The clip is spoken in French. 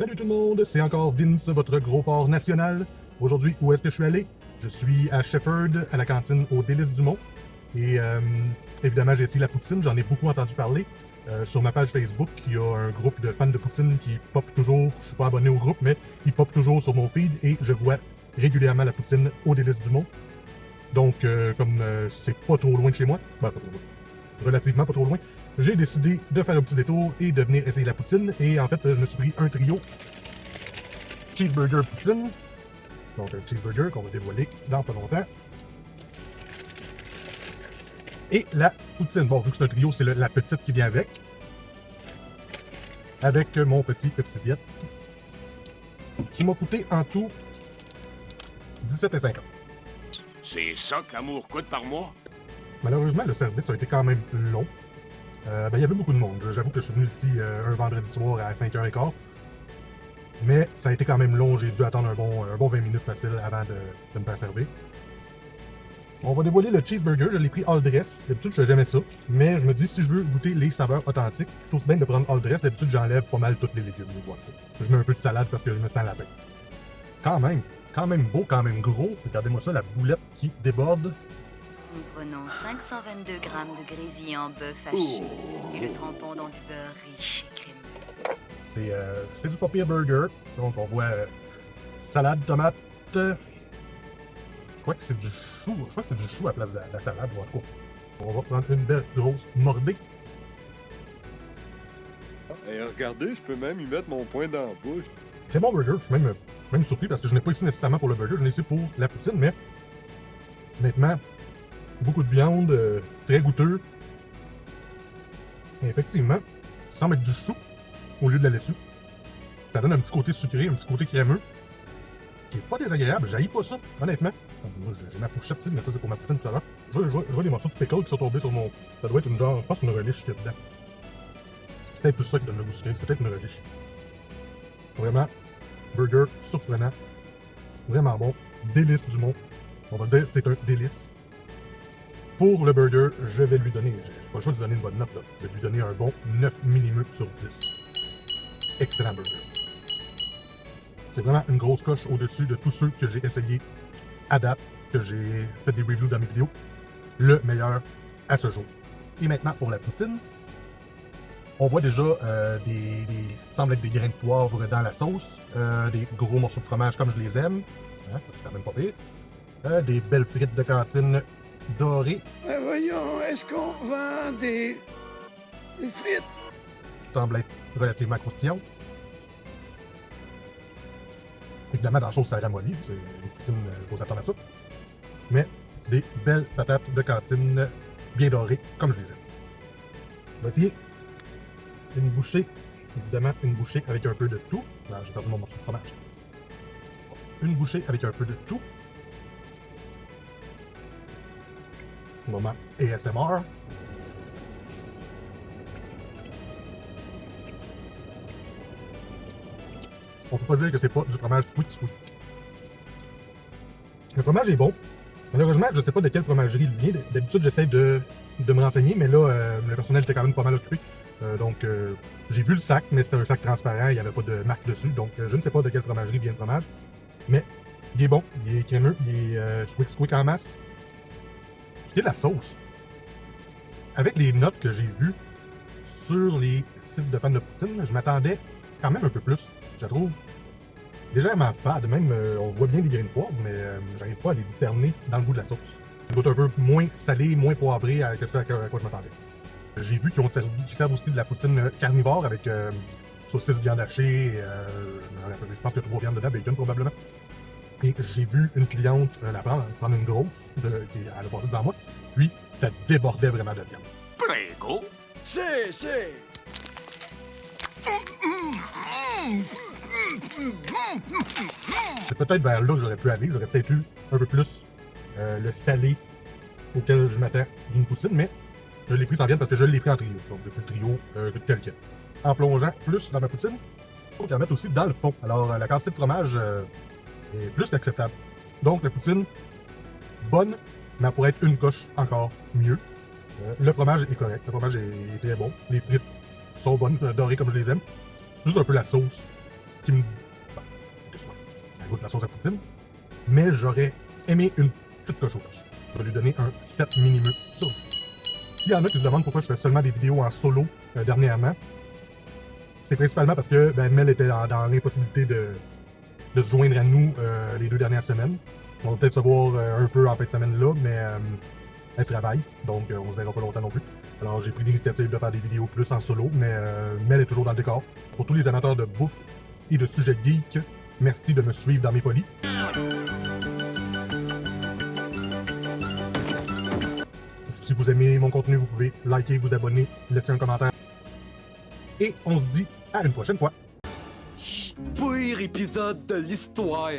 Salut tout le monde, c'est encore Vince, votre gros porc national. Aujourd'hui, où est-ce que je suis allé? Je suis à Shefford, à la cantine au Délices du Mont. Et évidemment, j'ai essayé la poutine, j'en ai beaucoup entendu parler. Sur ma page Facebook, il y a un groupe de fans de poutine qui pop toujours, je suis pas abonné au groupe, mais il pop toujours sur mon feed et je vois régulièrement la poutine au Délices du Mont. Donc, comme c'est pas trop loin de chez moi, ben, pas trop loin, relativement pas trop loin, j'ai décidé de faire un petit détour et de venir essayer la poutine. Et en fait, je me suis pris un trio cheeseburger poutine. Donc un cheeseburger qu'on va dévoiler dans pas longtemps. Et la poutine. Bon, vu que c'est un trio, c'est la petite qui vient avec. Avec mon petit Pepsi-Diet. Qui m'a coûté en tout 17,50. C'est ça que l'amour coûte par mois? Malheureusement, le service a été quand même long. Il y avait beaucoup de monde. J'avoue que je suis venu ici un vendredi soir à 5h15. Mais ça a été quand même long. J'ai dû attendre un bon 20 minutes facile avant de me faire servir. On va dévoiler le cheeseburger. Je l'ai pris all dress. D'habitude, je fais jamais ça. Mais je me dis, si je veux goûter les saveurs authentiques, je trouve bien de prendre all dress. D'habitude, j'enlève pas mal tous les légumes. Je mets un peu de salade parce que je me sens lapin. Quand même beau, quand même gros. Regardez-moi ça, la boulette qui déborde. Nous prenons 522 grammes de grésillant bœuf haché et le trempons dans du beurre riche et crémeux. C'est du papier burger. Donc on voit salade, tomate. Je crois que c'est du chou. Je crois que c'est du chou à la place de la salade. En tout cas, on va prendre une belle grosse mordée. Et regardez, je peux même y mettre mon poing dans la bouche. Très bon burger. Je suis même surpris parce que je n'ai pas ici nécessairement pour le burger. Je l'ai ici pour la poutine, mais honnêtement, beaucoup de viande, très goûteux. Et effectivement, sans mettre du chou au lieu de la laitue, ça donne un petit côté sucré, un petit côté crémeux, qui est pas désagréable. J'haïs pas ça, honnêtement. Moi, j'ai ma fourchette ici, mais ça, c'est pour ma poutine tout à l'heure. Je vois des morceaux de pickle qui sont tombés sur mon... Ça doit être une genre, je pense, une relish qu'il y a dedans. C'est peut-être plus ça qui donne le goût sucré, c'est peut-être une relish. Vraiment, burger surprenant. Vraiment bon. Délice du mont. On va dire c'est un délice. Pour le burger, je vais lui donner, j'ai pas le choix de lui donner une bonne note là. Je vais lui donner un bon 9 mm sur 10. Excellent burger. C'est vraiment une grosse coche au-dessus de tous ceux que j'ai essayé à date, que j'ai fait des reviews dans mes vidéos. Le meilleur à ce jour. Et maintenant pour la poutine, on voit déjà semble être des grains de poivre dans la sauce, des gros morceaux de fromage comme je les aime, hein, c'est quand même pas pire, des belles frites de cantine dorées. Voyons, est-ce qu'on vend des frites? Qui semblent être relativement croustillantes. Évidemment, dans la sauce, ça ramollit, c'est une poutine, il faut s'attendre à ça. Mais des belles patates de cantine bien dorées, comme je les aime. On va essayer une bouchée, évidemment une bouchée avec un peu de tout. Non, j'ai perdu mon morceau de fromage. Une bouchée avec un peu de tout. Moment ASMR. On peut pas dire que c'est pas du fromage sweet. Le fromage est bon. Malheureusement, je sais pas de quelle fromagerie il vient. D'habitude, j'essaie de me renseigner, mais là, le personnel était quand même pas mal occupé. Donc, j'ai vu le sac, mais c'était un sac transparent, il n'y avait pas de marque dessus. Donc, je ne sais pas de quelle fromagerie vient le fromage. Mais il est bon, il est crémeux, il est squick en masse. Ce qui est la sauce. Avec les notes que j'ai vues sur les sites de fans de poutine, je m'attendais quand même un peu plus. Je la trouve légèrement fade. Même, on voit bien des grains de poivre, mais j'arrive pas à les discerner dans le goût de la sauce. Elle goûte un peu moins salé, moins poivré que ce à quoi je m'attendais. J'ai vu qu'ils servent aussi de la poutine carnivore avec saucisse, viande hachée, je pense qu'il y a 3 viandes dedans, bacon probablement. Et j'ai vu une cliente la prendre une grosse, elle a passé devant moi, puis ça débordait vraiment de viande. Prego? C'est... C'est peut-être vers là que j'aurais pu aller, j'aurais peut-être eu un peu plus le salé auquel je m'attends d'une poutine, mais je l'ai pris sans viande parce que je l'ai pris en trio, donc j'ai pris le trio tel quel. En plongeant plus dans ma poutine, il faut qu'elle mette aussi dans le fond. Alors la quantité de fromage est plus qu'acceptable. Donc la poutine, bonne, mais elle pourrait être une coche encore mieux. Le fromage est correct, le fromage est très bon. Les frites sont bonnes, dorées comme je les aime. Juste un peu la sauce qui me... Bah, déçoit. Elle goûte la sauce à poutine. Mais j'aurais aimé une petite coche au plus. Je vais lui donner un 7 minimum sur 10. S'il y en a qui se demandent pourquoi je fais seulement des vidéos en solo dernièrement, c'est principalement parce que Mel était dans l'impossibilité de se joindre à nous les 2 dernières semaines. On va peut-être se voir un peu en fin de semaine là, mais elle travaille, donc on se verra pas longtemps non plus. Alors j'ai pris l'initiative de faire des vidéos plus en solo, mais Mel est toujours dans le décor. Pour tous les amateurs de bouffe et de sujets geeks, merci de me suivre dans mes folies. Si vous aimez mon contenu, vous pouvez liker, vous abonner, laisser un commentaire. Et on se dit à une prochaine fois. Pire épisode de l'histoire.